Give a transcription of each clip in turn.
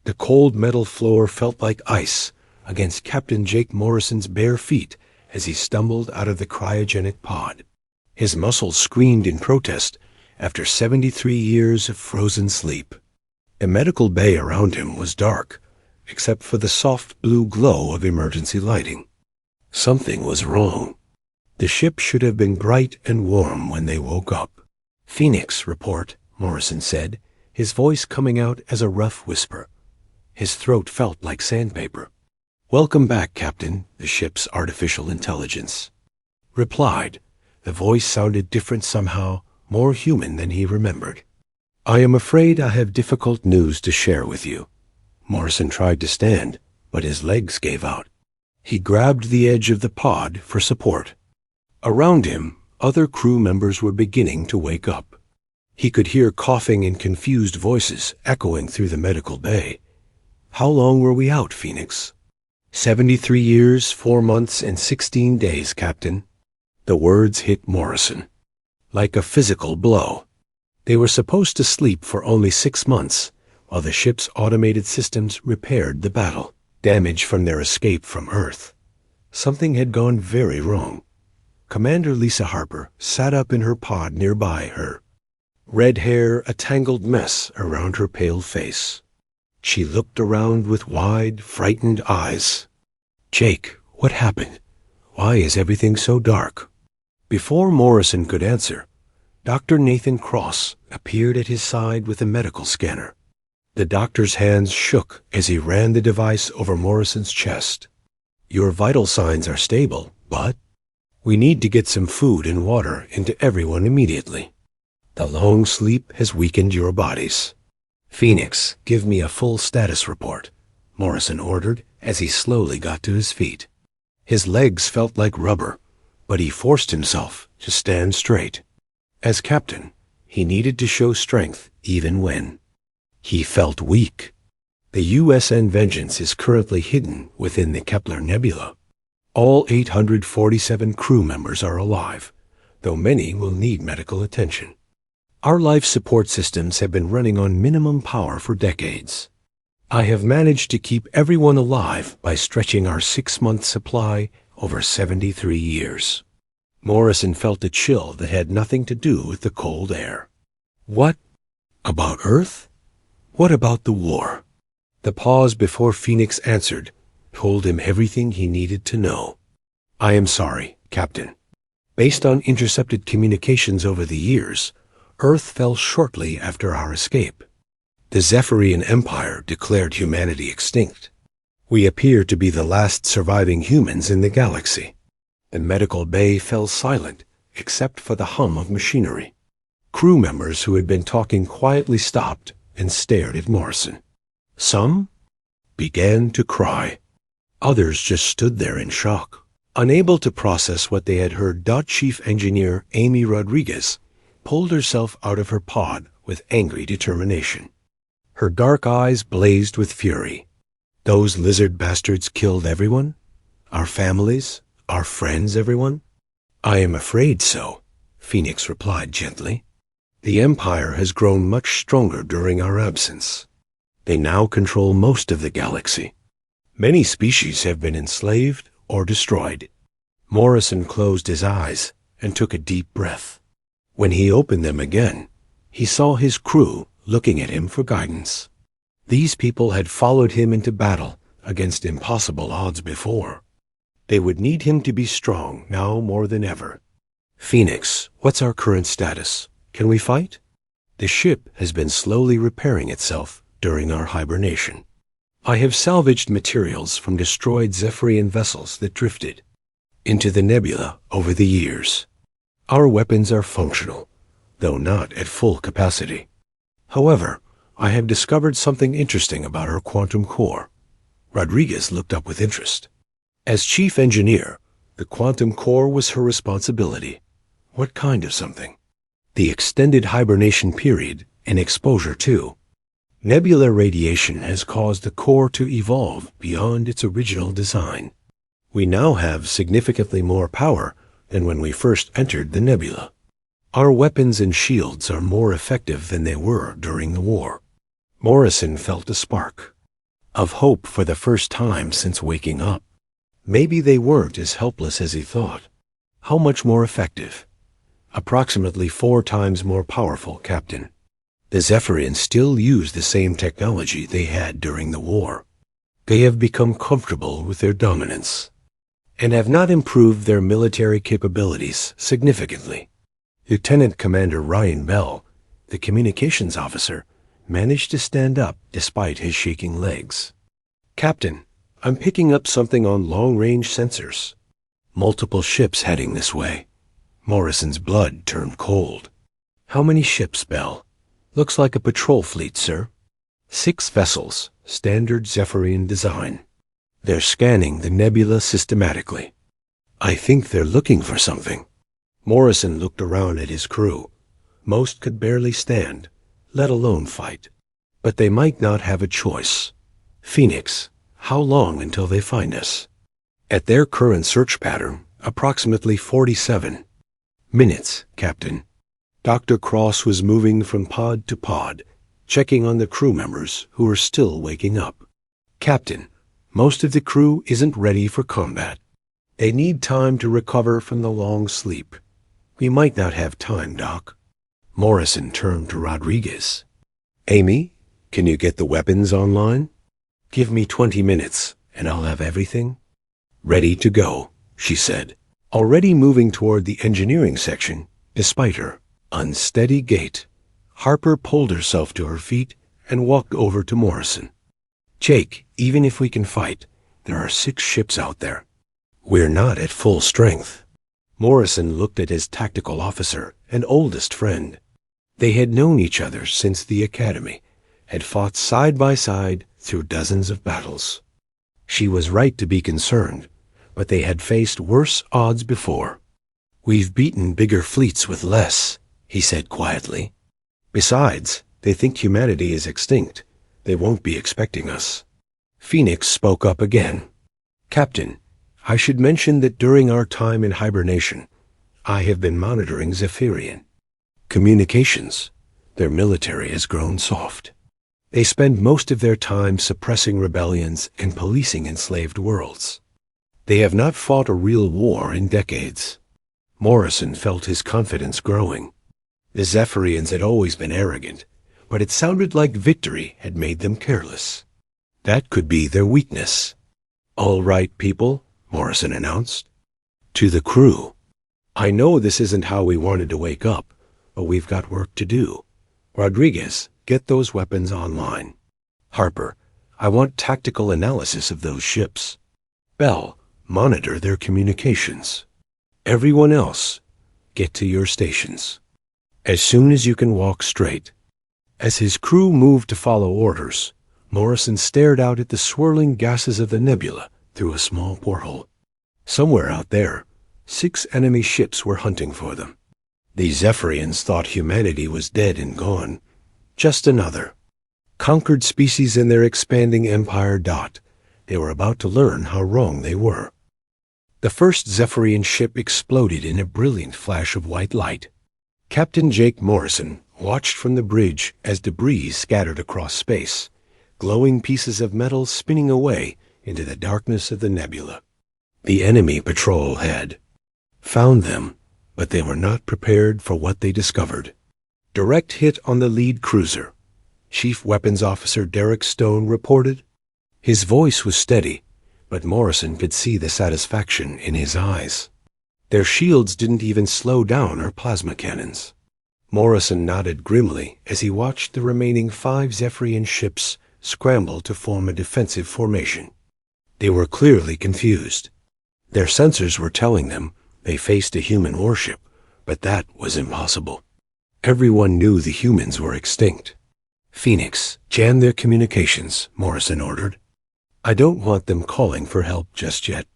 The cold metal floor felt like ice against Captain Jake Morrison's bare feet as he stumbled out of the cryogenic pod. His muscles screamed in protest after 73 years of frozen sleep. The medical bay around him was dark, except for the soft blue glow of emergency lighting. Something was wrong. The ship should have been bright and warm when they woke up. "Phoenix report," Morrison said, his voice coming out as a rough whisper. His throat felt like sandpaper. "Welcome back, Captain," the ship's artificial intelligence replied. The voice sounded different somehow, more human than he remembered. "I am afraid I have difficult news to share with you." Morrison tried to stand, but his legs gave out. He grabbed the edge of the pod for support. Around him, other crew members were beginning to wake up. He could hear coughing and confused voices echoing through the medical bay. "How long were we out, Phoenix?" 73 years, 4 months, and 16 days, Captain." The words hit Morrison like a physical blow. They were supposed to sleep for only 6 months, while the ship's automated systems repaired the battle damage from their escape from Earth. Something had gone very wrong. Commander Lisa Harper sat up in her pod nearby her, red hair a tangled mess around her pale face. She looked around with wide, frightened eyes. "Jake, what happened? Why is everything so dark?" Before Morrison could answer, Dr. Nathan Cross appeared at his side with a medical scanner. The doctor's hands shook as he ran the device over Morrison's chest. "Your vital signs are stable, but we need to get some food and water into everyone immediately. The long sleep has weakened your bodies." "Phoenix, give me a full status report," Morrison ordered as he slowly got to his feet. His legs felt like rubber, but he forced himself to stand straight. As captain, he needed to show strength even when he felt weak. The USN Vengeance is currently hidden within the Kepler Nebula. All 847 crew members are alive, though many will need medical attention. Our life support systems have been running on minimum power for decades. I have managed to keep everyone alive by stretching our 6-month supply over 73 years. Morrison felt a chill that had nothing to do with the cold air. What about Earth? What about the war? The pause before Phoenix answered told him everything he needed to know. "I am sorry, Captain. Based on intercepted communications over the years, Earth fell shortly after our escape. The Zephyrian Empire declared humanity extinct. We appear to be the last surviving humans in the galaxy." The medical bay fell silent, except for the hum of machinery. Crew members who had been talking quietly stopped and stared at Morrison. Some began to cry. Others just stood there in shock, unable to process what they had heard. Chief Engineer Amy Rodriguez pulled herself out of her pod with angry determination. Her dark eyes blazed with fury. "Those lizard bastards killed everyone? Our families? Our friends, everyone?" "I am afraid so," Phoenix replied gently. "The Empire has grown much stronger during our absence. They now control most of the galaxy. Many species have been enslaved or destroyed." Morrison closed his eyes and took a deep breath. When he opened them again, he saw his crew looking at him for guidance. These people had followed him into battle against impossible odds before. They would need him to be strong now more than ever. "Phoenix, what's our current status? Can we fight?" "The ship has been slowly repairing itself during our hibernation. I have salvaged materials from destroyed Zephyrian vessels that drifted into the nebula over the years. Our weapons are functional, though not at full capacity. However, I have discovered something interesting about our quantum core." Rodriguez looked up with interest. As chief engineer, the quantum core was her responsibility. "What kind of something?" "The extended hibernation period and exposure to nebula radiation has caused the core to evolve beyond its original design. We now have significantly more power than when we first entered the nebula. Our weapons and shields are more effective than they were during the war." Morrison felt a spark. of hope for the first time since waking up. Maybe they weren't as helpless as he thought. How much more effective? Approximately 4 times more powerful, Captain. The Zephyrians still use the same technology they had during the war. They have become comfortable with their dominance and have not improved their military capabilities significantly. Lieutenant Commander Ryan Bell, the communications officer, managed to stand up despite his shaking legs. Captain, I'm picking up something on long-range sensors. Multiple ships heading this way. Morrison's blood turned cold. How many ships, Bell? Looks like a patrol fleet, sir. 6 vessels, standard Zephyrian design. They're scanning the nebula systematically. I think they're looking for something. Morrison looked around at his crew. Most could barely stand, let alone fight. But they might not have a choice. Phoenix, how long until they find us? At their current search pattern, approximately 47 minutes, Captain. Dr. Cross was moving from pod to pod, checking on the crew members who were still waking up. Captain, most of the crew isn't ready for combat. They need time to recover from the long sleep. We might not have time, Doc. Morrison turned to Rodriguez. Amy, can you get the weapons online? Give me 20 minutes, and I'll have everything ready to go, she said, already moving toward the engineering section, despite her unsteady gait. Harper pulled herself to her feet and walked over to Morrison. Jake, even if we can fight, there are 6 ships out there. We're not at full strength. Morrison looked at his tactical officer and oldest friend. They had known each other since the academy, had fought side by side through dozens of battles. She was right to be concerned, but they had faced worse odds before. We've beaten bigger fleets with less, he said quietly. Besides, they think humanity is extinct. They won't be expecting us. Phoenix spoke up again. Captain, I should mention that during our time in hibernation, I have been monitoring Zephyrian communications. Their military has grown soft. They spend most of their time suppressing rebellions and policing enslaved worlds. They have not fought a real war in decades. Morrison felt his confidence growing. The Zephyrians had always been arrogant, but it sounded like victory had made them careless. That could be their weakness. All right, people, Morrison announced. To the crew. I know this isn't how we wanted to wake up, but we've got work to do. Rodriguez, get those weapons online. Harper, I want tactical analysis of those ships. Bell, monitor their communications. Everyone else, get to your stations as soon as you can walk straight. As his crew moved to follow orders, Morrison stared out at the swirling gases of the nebula through a small porthole. Somewhere out there, 6 enemy ships were hunting for them. The Zephyrians thought humanity was dead and gone. Just another conquered species in their expanding empire. They were about to learn how wrong they were. The first Zephyrian ship exploded in a brilliant flash of white light. Captain Jake Morrison watched from the bridge as debris scattered across space, glowing pieces of metal spinning away into the darkness of the nebula. The enemy patrol had found them, but they were not prepared for what they discovered. Direct hit on the lead cruiser, Chief Weapons Officer Derek Stone reported. His voice was steady, but Morrison could see the satisfaction in his eyes. Their shields didn't even slow down our plasma cannons. Morrison nodded grimly as he watched the remaining 5 Zephyrian ships scramble to form a defensive formation. They were clearly confused. Their sensors were telling them they faced a human warship, but that was impossible. Everyone knew the humans were extinct. Phoenix, jam their communications, Morrison ordered. I don't want them calling for help just yet.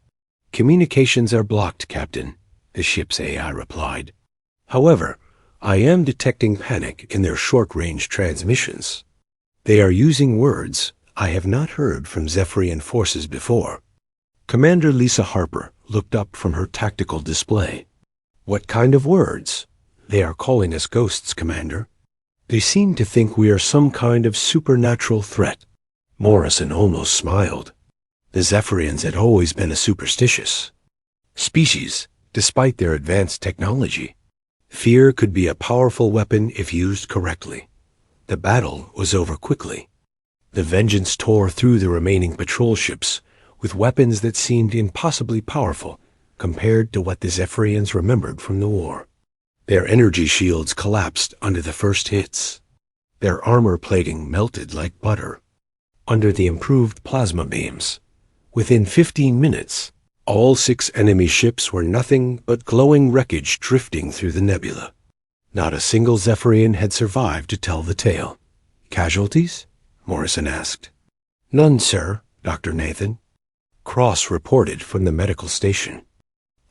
Communications are blocked, Captain, the ship's AI replied. However, I am detecting panic in their short-range transmissions. They are using words I have not heard from Zephyrian forces before. Commander Lisa Harper looked up from her tactical display. What kind of words? They are calling us ghosts, Commander. They seem to think we are some kind of supernatural threat. Morrison almost smiled. The Zephyrians had always been a superstitious species, despite their advanced technology. Fear could be a powerful weapon if used correctly. The battle was over quickly. The Vengeance tore through the remaining patrol ships with weapons that seemed impossibly powerful compared to what the Zephyrians remembered from the war. Their energy shields collapsed under the first hits. Their armor plating melted like butter under the improved plasma beams. Within 15 minutes, all 6 enemy ships were nothing but glowing wreckage drifting through the nebula. Not a single Zephyrian had survived to tell the tale. Casualties? Morrison asked. None, sir, Dr. Nathan. Cross reported from the medical station.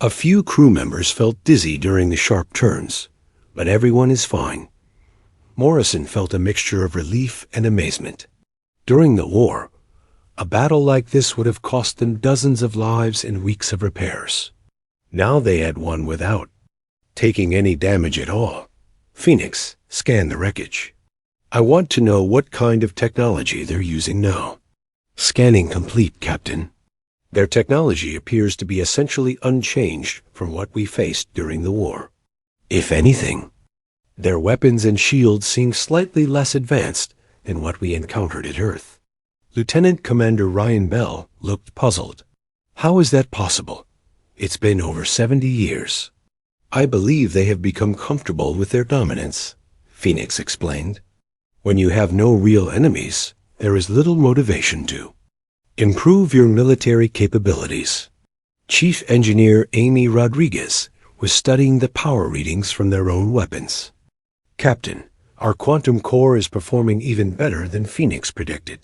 A few crew members felt dizzy during the sharp turns, but everyone is fine. Morrison felt a mixture of relief and amazement. During the war, a battle like this would have cost them dozens of lives and weeks of repairs. Now they had won without taking any damage at all. Phoenix scanned the wreckage. I want to know what kind of technology they're using now. Scanning complete, Captain. Their technology appears to be essentially unchanged from what we faced during the war. If anything, their weapons and shields seem slightly less advanced than what we encountered at Earth. Lieutenant Commander Ryan Bell looked puzzled. How is that possible? It's been over 70 years. I believe they have become comfortable with their dominance, Phoenix explained. When you have no real enemies, there is little motivation to improve your military capabilities. Chief Engineer Amy Rodriguez was studying the power readings from their own weapons. Captain, our quantum core is performing even better than Phoenix predicted.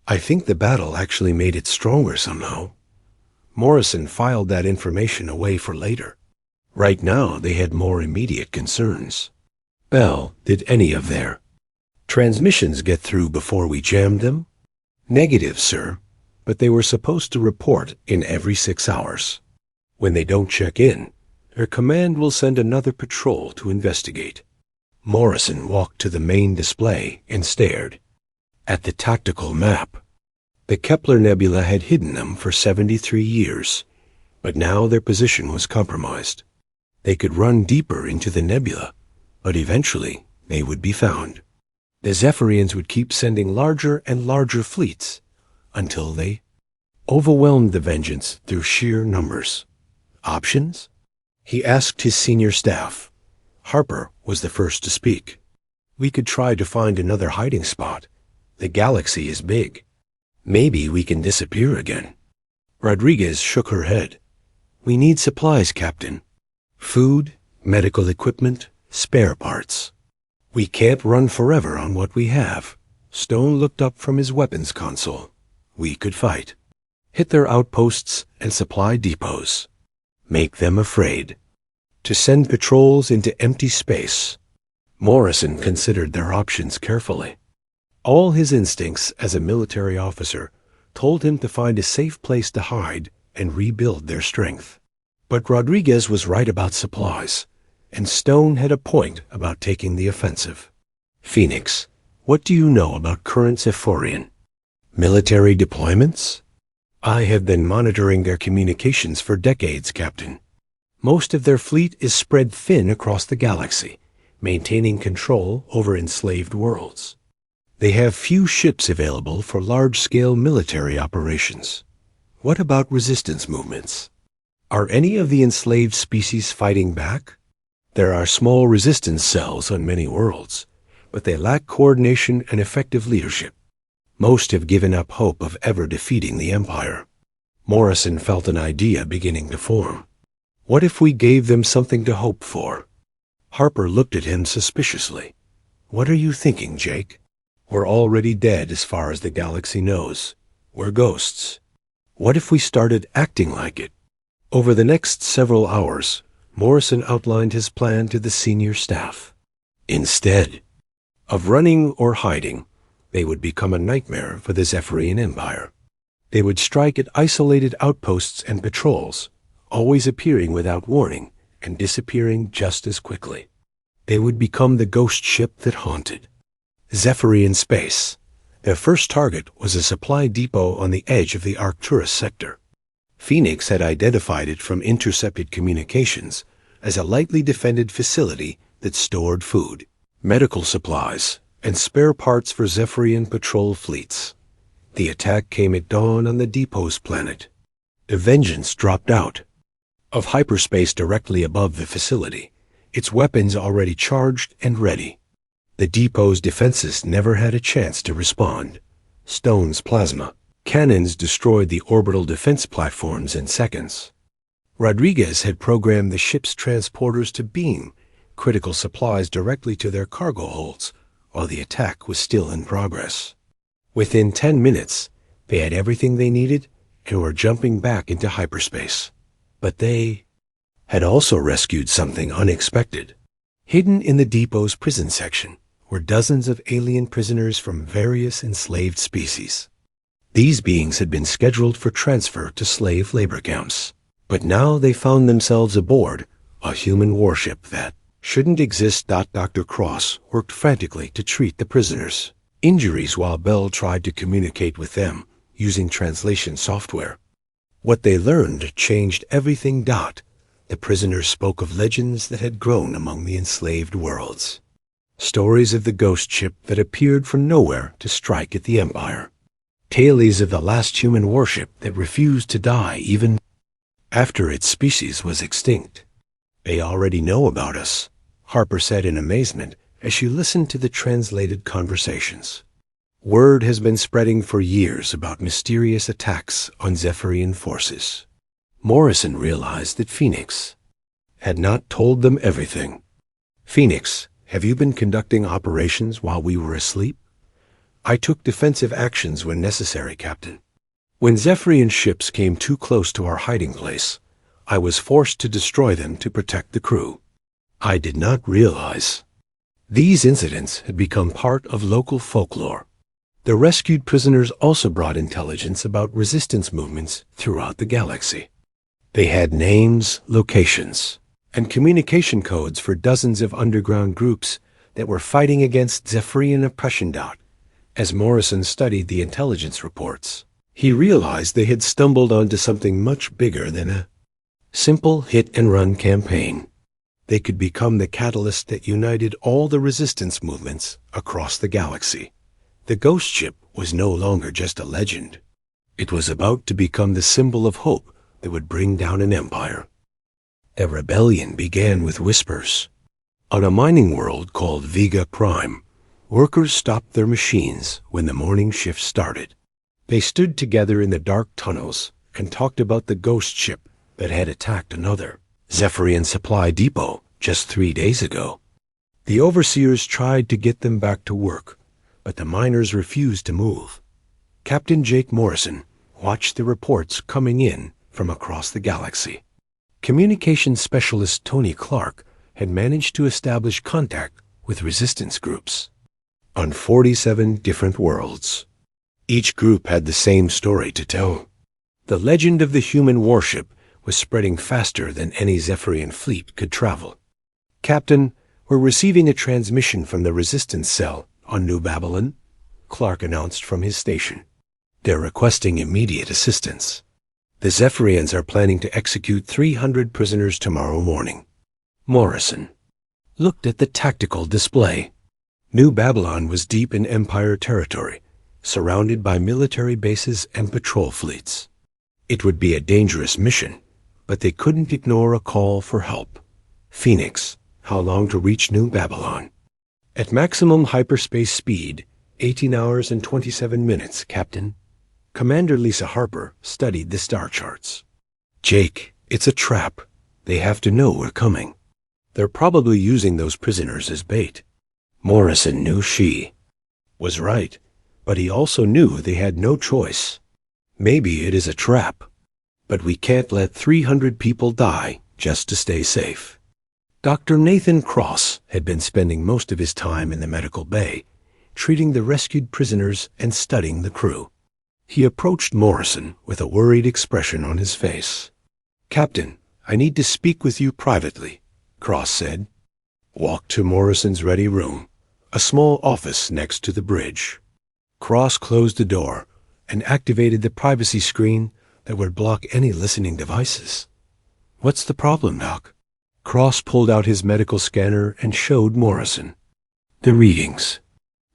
I think the battle actually made it stronger somehow. Morrison filed that information away for later. Right now, they had more immediate concerns. Bell, did any of their transmissions get through before we jammed them? Negative, sir, but they were supposed to report in every 6 hours. When they don't check in, their command will send another patrol to investigate. Morrison walked to the main display and stared at the tactical map. The Kepler Nebula had hidden them for 73 years, but now their position was compromised. They could run deeper into the nebula, but eventually they would be found. The Zephyrians would keep sending larger and larger fleets until they overwhelmed the Vengeance through sheer numbers. Options? He asked his senior staff. Harper was the first to speak. We could try to find another hiding spot. The galaxy is big. Maybe we can disappear again. Rodriguez shook her head. We need supplies, Captain. Food, medical equipment, spare parts. We can't run forever on what we have. Stone looked up from his weapons console. We could fight. Hit their outposts and supply depots. Make them afraid. To send patrols into empty space. Morrison considered their options carefully. All his instincts as a military officer told him to find a safe place to hide and rebuild their strength. But Rodriguez was right about supplies, and Stone had a point about taking the offensive. Phoenix, what do you know about current Zephyrian military deployments? I have been monitoring their communications for decades, Captain. Most of their fleet is spread thin across the galaxy, maintaining control over enslaved worlds. They have few ships available for large-scale military operations. What about resistance movements? Are any of the enslaved species fighting back? There are small resistance cells on many worlds, but they lack coordination and effective leadership. Most have given up hope of ever defeating the Empire. Morrison felt an idea beginning to form. What if we gave them something to hope for? Harper looked at him suspiciously. What are you thinking, Jake? We're already dead as far as the galaxy knows. We're ghosts. What if we started acting like it? Over the next several hours, Morrison outlined his plan to the senior staff. Instead of running or hiding, they would become a nightmare for the Zephyrian Empire. They would strike at isolated outposts and patrols, always appearing without warning and disappearing just as quickly. They would become the ghost ship that haunted Zephyrian space, Their first target was a supply depot on the edge of the Arcturus sector. Phoenix had identified it from intercepted communications as a lightly defended facility that stored food, medical supplies, and spare parts for Zephyrian patrol fleets. The attack came at dawn on the depot's planet. The Vengeance dropped out of hyperspace directly above the facility, its weapons already charged and ready. The depot's defenses never had a chance to respond. Stone's plasma cannons destroyed the orbital defense platforms in seconds. Rodriguez had programmed the ship's transporters to beam critical supplies directly to their cargo holds while the attack was still in progress. Within 10 minutes, they had everything they needed and were jumping back into hyperspace. But they had also rescued something unexpected. Hidden in the depot's prison section were dozens of alien prisoners from various enslaved species. These beings had been scheduled for transfer to slave labor camps, but now they found themselves aboard a human warship that shouldn't exist. Dr. Cross worked frantically to treat the prisoners' injuries while Bell tried to communicate with them using translation software. What they learned changed everything. The prisoners spoke of legends that had grown among the enslaved worlds. Stories of the ghost ship that appeared from nowhere to strike at the Empire. Tales of the last human warship that refused to die even after its species was extinct. They already know about us, Harper said in amazement as she listened to the translated conversations. Word has been spreading for years about mysterious attacks on Zephyrian forces. Morrison realized that Phoenix had not told them everything. Phoenix, have you been conducting operations while we were asleep? I took defensive actions when necessary, Captain. When Zephyrian ships came too close to our hiding place, I was forced to destroy them to protect the crew. I did not realize these incidents had become part of local folklore. The rescued prisoners also brought intelligence about resistance movements throughout the galaxy. They had names, locations, and communication codes for dozens of underground groups that were fighting against Zephyrian oppression. As Morrison studied the intelligence reports, he realized they had stumbled onto something much bigger than a simple hit-and-run campaign. They could become the catalyst that united all the resistance movements across the galaxy. The ghost ship was no longer just a legend. It was about to become the symbol of hope that would bring down an empire. A rebellion began with whispers. On a mining world called Vega Prime, workers stopped their machines when the morning shift started. They stood together in the dark tunnels and talked about the ghost ship that had attacked another Zephyrian supply depot just 3 days ago. The overseers tried to get them back to work, but the miners refused to move. Captain Jake Morrison watched the reports coming in from across the galaxy. Communications specialist Tony Clark had managed to establish contact with resistance groups on 47 different worlds. Each group had the same story to tell. The legend of the human warship was spreading faster than any Zephyrian fleet could travel. Captain, we're receiving a transmission from the resistance cell on New Babylon, Clark announced from his station. They're requesting immediate assistance. The Zephyrians are planning to execute 300 prisoners tomorrow morning. Morrison looked at the tactical display. New Babylon was deep in Empire territory, surrounded by military bases and patrol fleets. It would be a dangerous mission, but they couldn't ignore a call for help. Phoenix, how long to reach New Babylon? At maximum hyperspace speed, 18 hours and 27 minutes, Captain. Commander Lisa Harper studied the star charts. Jake, it's a trap. They have to know we're coming. They're probably using those prisoners as bait. Morrison knew she was right, but he also knew they had no choice. Maybe it is a trap, but we can't let 300 people die just to stay safe. Dr. Nathan Cross had been spending most of his time in the medical bay, treating the rescued prisoners and studying the crew. He approached Morrison with a worried expression on his face. Captain, I need to speak with you privately, Cross said. Walk to Morrison's ready room, a small office next to the bridge. Cross closed the door and activated the privacy screen that would block any listening devices. "What's the problem, Doc?" Cross pulled out his medical scanner and showed Morrison. "The readings.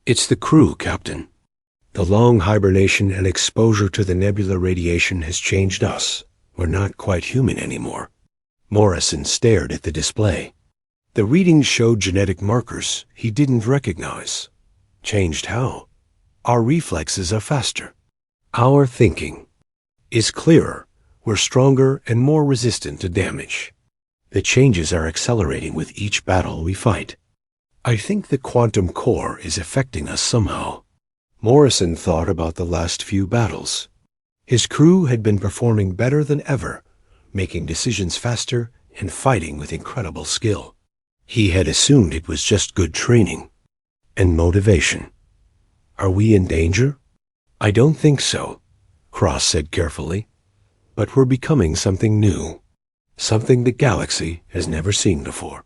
It's the crew, Captain. The long hibernation and exposure to the nebula radiation has changed us. We're not quite human anymore." Morrison stared at the display. The readings showed genetic markers he didn't recognize. "Changed how?" "Our reflexes are faster. Our thinking is clearer. We're stronger and more resistant to damage. The changes are accelerating with each battle we fight. I think the quantum core is affecting us somehow." Morrison thought about the last few battles. His crew had been performing better than ever, making decisions faster and fighting with incredible skill. He had assumed it was just good training and motivation. "Are we in danger?" "I don't think so," Cross said carefully. "But we're becoming something new. Something the galaxy has never seen before."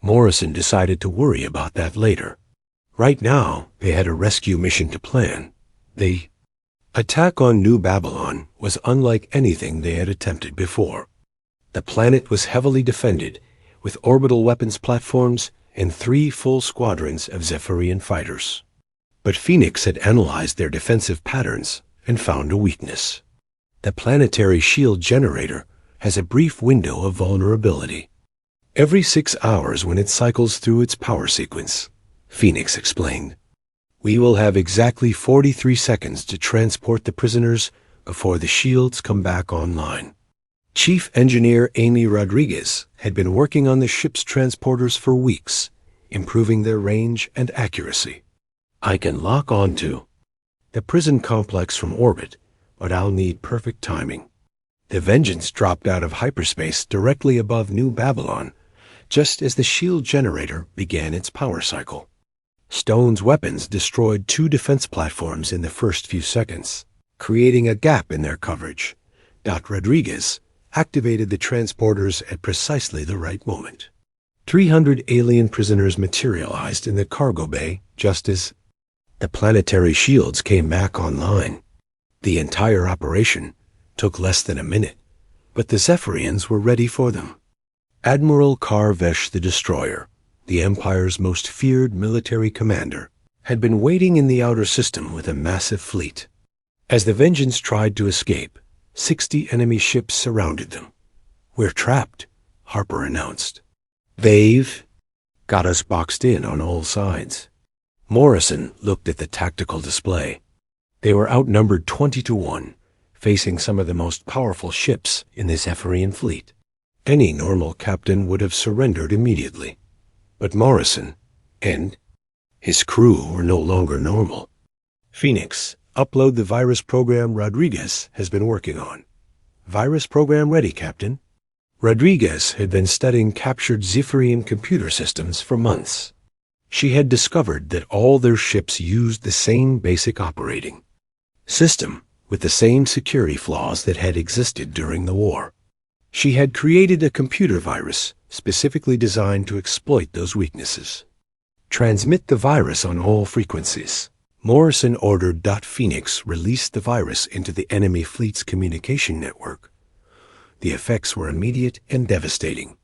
Morrison decided to worry about that later. Right now, they had a rescue mission to plan. The attack on New Babylon was unlike anything they had attempted before. The planet was heavily defended, with orbital weapons platforms and 3 full squadrons of Zephyrian fighters. But Phoenix had analyzed their defensive patterns and found a weakness. The planetary shield generator has a brief window of vulnerability. Every 6 hours when it cycles through its power sequence, Phoenix explained. "We will have exactly 43 seconds to transport the prisoners before the shields come back online." Chief Engineer Amy Rodriguez had been working on the ship's transporters for weeks, improving their range and accuracy. "I can lock onto the prison complex from orbit, but I'll need perfect timing." The Vengeance dropped out of hyperspace directly above New Babylon, just as the shield generator began its power cycle. Stone's weapons destroyed 2 defense platforms in the first few seconds, creating a gap in their coverage. Rodriguez activated the transporters at precisely the right moment. 300 alien prisoners materialized in the cargo bay just as the planetary shields came back online. The entire operation took less than a minute, but the Zephyrians were ready for them. Admiral Karvesh the Destroyer, the Empire's most feared military commander, had been waiting in the outer system with a massive fleet. As the Vengeance tried to escape, 60 enemy ships surrounded them. "We're trapped," Harper announced. "They've got us boxed in on all sides." Morrison looked at the tactical display. They were outnumbered 20 to 1, facing some of the most powerful ships in the Zephyrian fleet. Any normal captain would have surrendered immediately. But Morrison and his crew were no longer normal. "Phoenix, upload the virus program Rodriguez has been working on." "Virus program ready, Captain." Rodriguez had been studying captured Zephyrian computer systems for months. She had discovered that all their ships used the same basic operating system, with the same security flaws that had existed during the war. She had created a computer virus specifically designed to exploit those weaknesses. "Transmit the virus on all frequencies." Morrison ordered. Phoenix released the virus into the enemy fleet's communication network. The effects were immediate and devastating.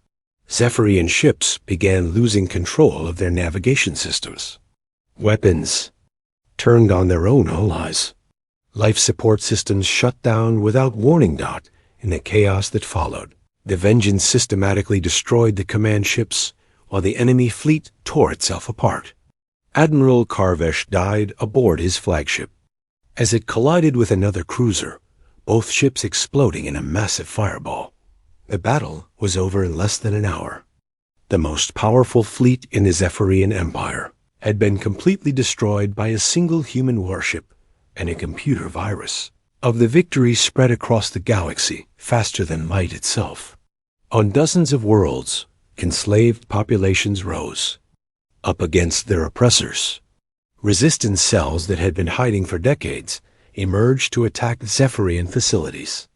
Zephyrian ships began losing control of their navigation systems. Weapons turned on their own allies. Life support systems shut down without warning. In the chaos that followed, the Vengeance systematically destroyed the command ships while the enemy fleet tore itself apart. Admiral Karvesh died aboard his flagship. As it collided with another cruiser, both ships exploding in a massive fireball. The battle was over in less than an hour. The most powerful fleet in the Zephyrian Empire had been completely destroyed by a single human warship and a computer virus. Of the victory spread across the galaxy faster than light itself. On dozens of worlds, enslaved populations rose up against their oppressors. Resistance cells that had been hiding for decades emerged to attack Zephyrian facilities.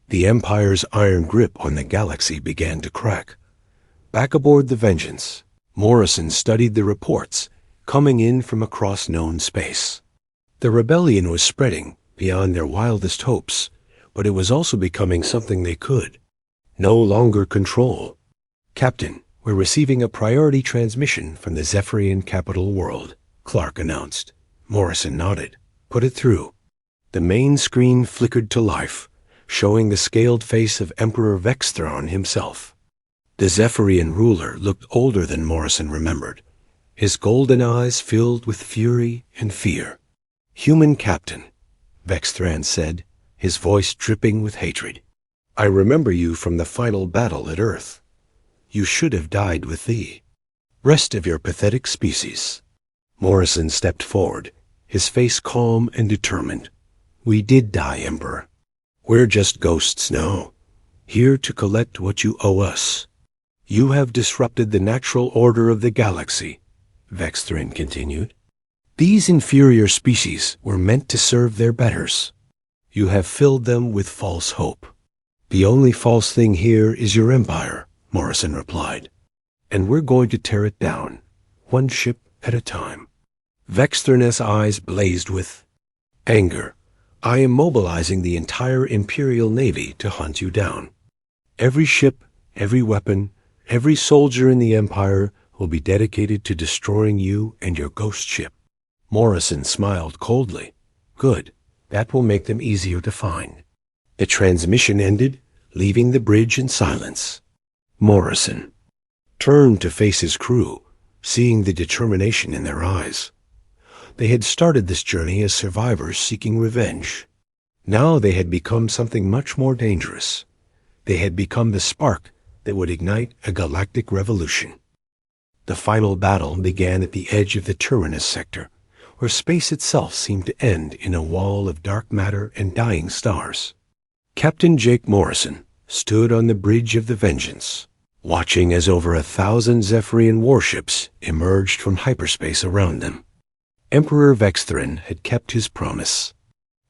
The Empire's iron grip on the galaxy began to crack. Back aboard the Vengeance, Morrison studied the reports coming in from across known space. The rebellion was spreading beyond their wildest hopes, but it was also becoming something they could no longer control. "Captain, we're receiving a priority transmission from the Zephyrian capital world," Clark announced. Morrison nodded. "Put it through." The main screen flickered to life, showing the scaled face of Emperor Vexthron himself. The Zephyrian ruler looked older than Morrison remembered, his golden eyes filled with fury and fear. "Human captain," Vexthran said, his voice dripping with hatred. "I remember you from the final battle at Earth. You should have died with the rest of your pathetic species." Morrison stepped forward, his face calm and determined. "We did die, Emperor. We're just ghosts now, here to collect what you owe us." "You have disrupted the natural order of the galaxy," Vexthrin continued. "These inferior species were meant to serve their betters. You have filled them with false hope." "The only false thing here is your empire," Morrison replied. "And we're going to tear it down, one ship at a time." Vexthrin's eyes blazed with anger. "I am mobilizing the entire Imperial Navy to hunt you down. Every ship, every weapon, every soldier in the Empire will be dedicated to destroying you and your ghost ship." Morrison smiled coldly. "Good. That will make them easier to find." The transmission ended, leaving the bridge in silence. Morrison turned to face his crew, seeing the determination in their eyes. They had started this journey as survivors seeking revenge. Now they had become something much more dangerous. They had become the spark that would ignite a galactic revolution. The final battle began at the edge of the Tyrannus sector, where space itself seemed to end in a wall of dark matter and dying stars. Captain Jake Morrison stood on the bridge of the Vengeance, watching as over 1,000 Zephyrian warships emerged from hyperspace around them. Emperor Vexthrin had kept his promise.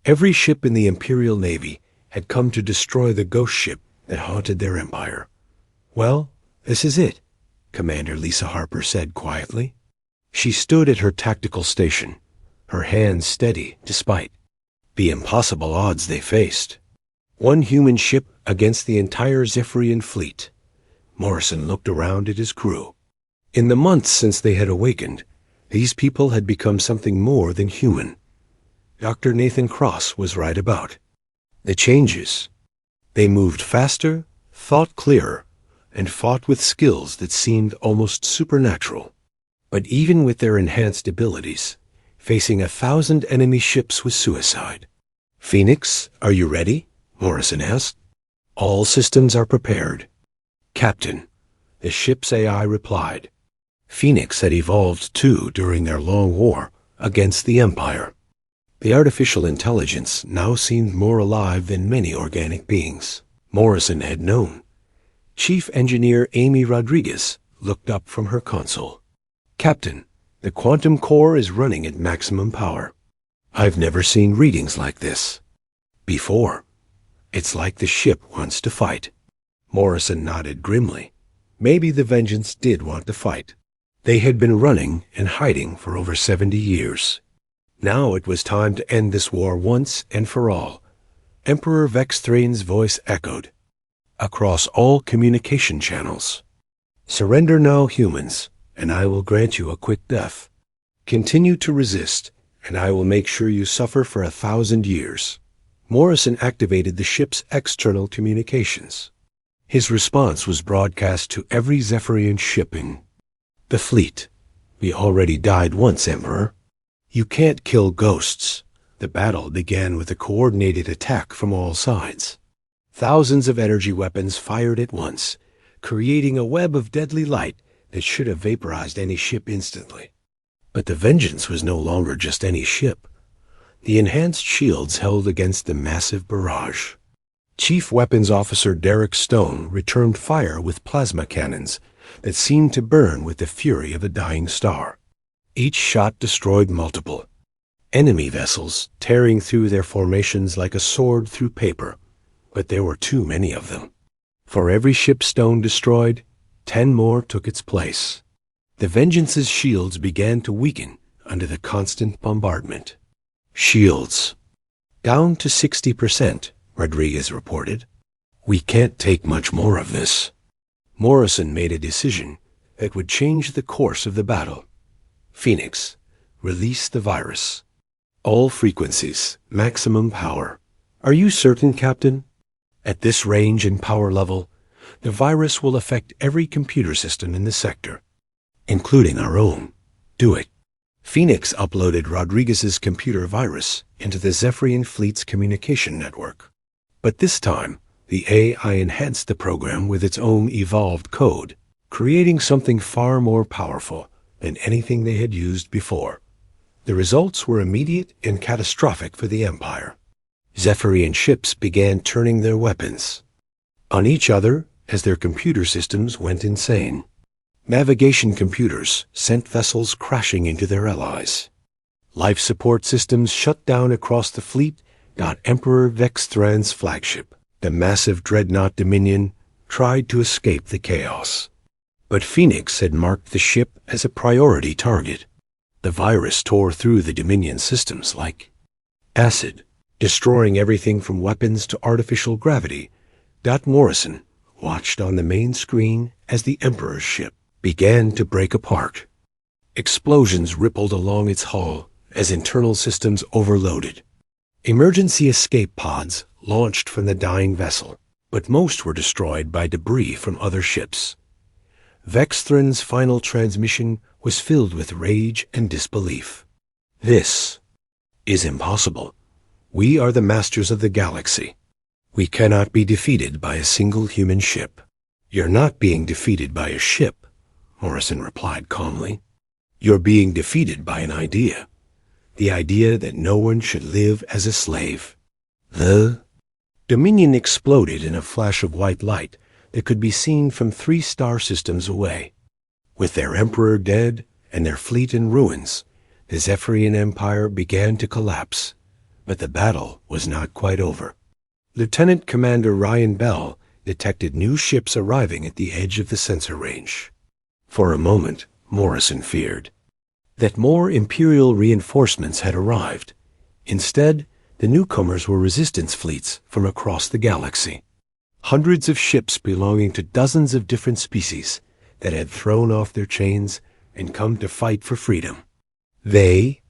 Every ship in the Imperial Navy had come to destroy the ghost ship that haunted their empire. "Well, this is it," Commander Lisa Harper said quietly. She stood at her tactical station, her hands steady despite the impossible odds they faced. One human ship against the entire Zephyrian fleet. Morrison looked around at his crew. In the months since they had awakened, these people had become something more than human. Dr. Nathan Cross was right about the changes. They moved faster, thought clearer, and fought with skills that seemed almost supernatural. But even with their enhanced abilities, facing 1,000 enemy ships was suicide. "Phoenix, are you ready?" Morrison asked. "All systems are prepared." "Captain," the ship's AI replied. Phoenix had evolved too during their long war against the Empire. The artificial intelligence now seemed more alive than many organic beings Morrison had known. Chief Engineer Amy Rodriguez looked up from her console. "Captain, the quantum core is running at maximum power. I've never seen readings like this before. It's like the ship wants to fight." Morrison nodded grimly. Maybe the Vengeance did want to fight. They had been running and hiding for over 70 years. Now it was time to end this war once and for all. Emperor Vexthrane's voice echoed across all communication channels. "Surrender now, humans, and I will grant you a quick death. Continue to resist, and I will make sure you suffer for 1,000 years." Morrison activated the ship's external communications. His response was broadcast to every Zephyrian ship in the fleet. "We already died once, Emperor. You can't kill ghosts." The battle began with a coordinated attack from all sides. Thousands of energy weapons fired at once, creating a web of deadly light that should have vaporized any ship instantly. But the Vengeance was no longer just any ship. The enhanced shields held against the massive barrage. Chief Weapons Officer Derek Stone returned fire with plasma cannons that seemed to burn with the fury of a dying star. Each shot destroyed multiple enemy vessels, tearing through their formations like a sword through paper. But there were too many of them. For every ship Stone destroyed, 10 more took its place. The Vengeance's shields began to weaken under the constant bombardment. Shields. Down to 60%, Rodriguez reported. We can't take much more of this. Morrison made a decision that would change the course of the battle. Phoenix, release the virus. All frequencies, maximum power. Are you certain, Captain? At this range and power level, the virus will affect every computer system in the sector, including our own. Do it. Phoenix uploaded Rodriguez's computer virus into the Zephyrian fleet's communication network. But this time, the AI enhanced the program with its own evolved code, creating something far more powerful than anything they had used before. The results were immediate and catastrophic for the Empire. Zephyrian ships began turning their weapons on each other as their computer systems went insane. Navigation computers sent vessels crashing into their allies. Life support systems shut down across the fleet. Emperor Vexthran's flagship, the massive dreadnought Dominion, tried to escape the chaos. But Phoenix had marked the ship as a priority target. The virus tore through the Dominion systems like acid, destroying everything from weapons to artificial gravity. Morrison watched on the main screen as the Emperor's ship began to break apart. Explosions rippled along its hull as internal systems overloaded. Emergency escape pods launched from the dying vessel, but most were destroyed by debris from other ships. Vexthran's final transmission was filled with rage and disbelief. This is impossible. We are the masters of the galaxy. We cannot be defeated by a single human ship. You're not being defeated by a ship, Morrison replied calmly. You're being defeated by an idea. The idea that no one should live as a slave. The Dominion exploded in a flash of white light that could be seen from 3 star systems away. With their emperor dead and their fleet in ruins, the Zephyrian Empire began to collapse. But the battle was not quite over. Lieutenant Commander Ryan Bell detected new ships arriving at the edge of the sensor range. For a moment, Morrison feared that more Imperial reinforcements had arrived. Instead, the newcomers were resistance fleets from across the galaxy. Hundreds of ships belonging to dozens of different species that had thrown off their chains and come to fight for freedom. They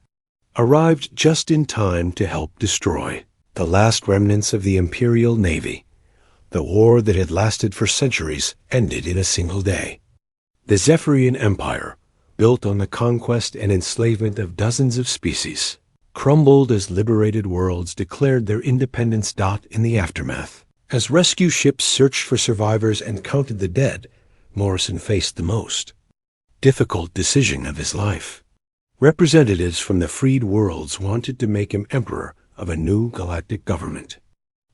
arrived just in time to help destroy the last remnants of the Imperial Navy. The war that had lasted for centuries ended in a single day. The Zephyrian Empire, built on the conquest and enslavement of dozens of species, crumbled as liberated worlds declared their independence. In the aftermath, as rescue ships searched for survivors and counted the dead, Morrison faced the most difficult decision of his life. Representatives from the freed worlds wanted to make him emperor of a new galactic government.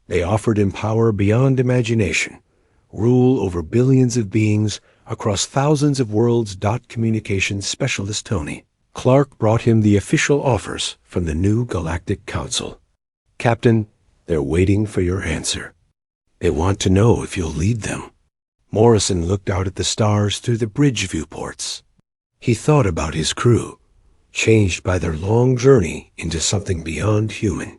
They offered him power beyond imagination, rule over billions of beings across thousands of worlds. Communications specialist Tony Clark brought him the official offers from the new Galactic Council. Captain, they're waiting for your answer. They want to know if you'll lead them. Morrison looked out at the stars through the bridge viewports. He thought about his crew, changed by their long journey into something beyond human.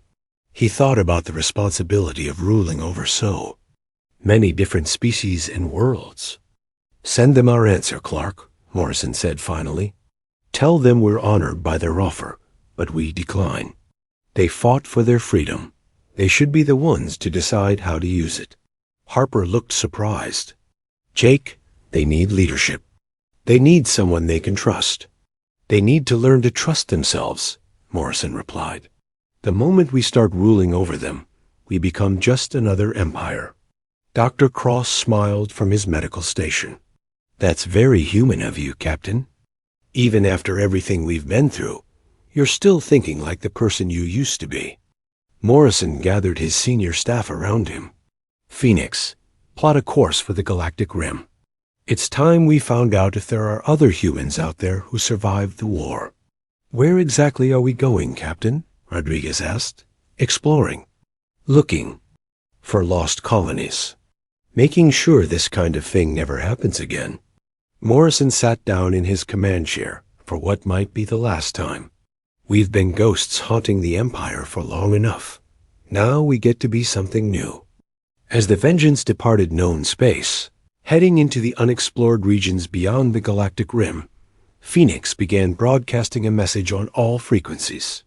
He thought about the responsibility of ruling over so many different species and worlds. Send them our answer, Clark, Morrison said finally. Tell them we're honored by their offer, but we decline. They fought for their freedom. They should be the ones to decide how to use it. Harper looked surprised. Jake, they need leadership. They need someone they can trust. They need to learn to trust themselves, Morrison replied. The moment we start ruling over them, we become just another empire. Dr. Cross smiled from his medical station. That's very human of you, Captain. Even after everything we've been through, you're still thinking like the person you used to be. Morrison gathered his senior staff around him. Phoenix, plot a course for the Galactic Rim. It's time we found out if there are other humans out there who survived the war. Where exactly are we going, Captain? Rodriguez asked. Exploring. Looking for lost colonies. Making sure this kind of thing never happens again. Morrison sat down in his command chair for what might be the last time. We've been ghosts haunting the Empire for long enough. Now we get to be something new. As the Vengeance departed known space, heading into the unexplored regions beyond the galactic rim, Phoenix began broadcasting a message on all frequencies.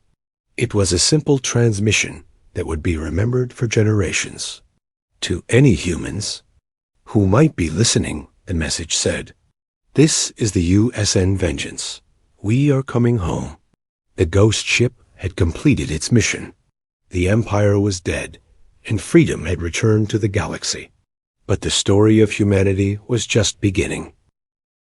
It was a simple transmission that would be remembered for generations. To any humans who might be listening, the message said, "This is the USN Vengeance. We are coming home." The ghost ship had completed its mission. The Empire was dead, and freedom had returned to the galaxy. But the story of humanity was just beginning.